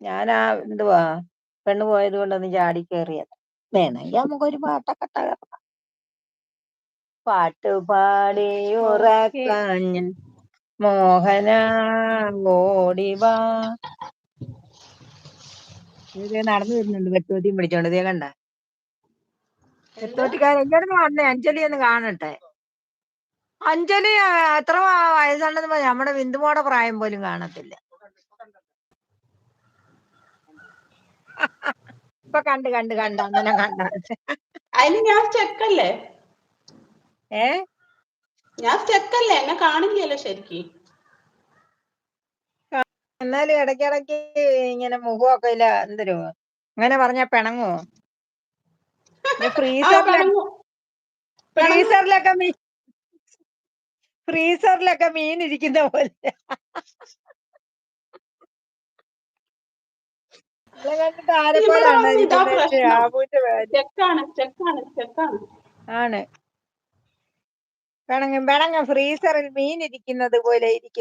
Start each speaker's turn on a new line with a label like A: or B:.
A: ഞാനാ എന്തുവാ പെണ്ണ് പോയത് കൊണ്ടൊന്ന് ചാടി കയറിയത്. വേണമെങ്കിൽ നമുക്കൊരു പാട്ടൊക്കെ തകർക്കാം. പാട്ടുപാടി
B: ഓക്കെ.
A: ഉറക്കാഞ്ഞ മോഹന ഓടിവാ. ഇത് നടന്നു വരുന്നുണ്ട് വെട്ടോട്ടിയും പിടിച്ചോണ്ട്. ഇതേ കണ്ട
B: എന്താ
A: വെട്ടോട്ടിക്കാരൻ എങ്ങനെ വന്നേ? അഞ്ജലി ഒന്ന് കാണട്ടെ. അഞ്ജലി എത്ര വയസ്സുണ്ടെന്ന് പറയാം. നമ്മുടെ ബിന്ദുമോടെ പ്രായം പോലും കാണത്തില്ല. ഇപ്പൊ കണ്ട് അന്നനെ കണ്ട.
B: അതിന് ഞാൻ സ്റ്റെക്കല്ലേ
A: ഏ
B: ഞാൻ സ്റ്റെക്കല്ലേ എന്നെ കാണില്ലല്ലോ ശരിക്ക്.
A: എന്നാലും ഇടയ്ക്കിടയ്ക്ക് ഇങ്ങനെ മുഖമൊക്കെ ഇല്ല. എന്തൊരു അങ്ങനെ പറഞ്ഞ പിണങ്ങോ?
B: ആ പിണങ്ങും പിണങ്ങും.
A: ഫ്രീസറിലൊക്കെ മീൻ ഇരിക്കുന്ന പോലെ. അത് കണ്ടിട്ട്
B: ഇവിടെ
A: ആരെപ്പോലാണ്
B: വന്ന് ഇതാ
A: ഇരിക്കുന്നത്?
B: പ്രശ്നം.
A: ആബുവിന്റെ പേര്
B: സ്റ്റെക്കാണ്.
A: ആണ്. പിണങ്ങും ഫ്രീസറിൽ മീൻ ഇരിക്കുന്നത് പോലെ ഇരിക്കുന്നു.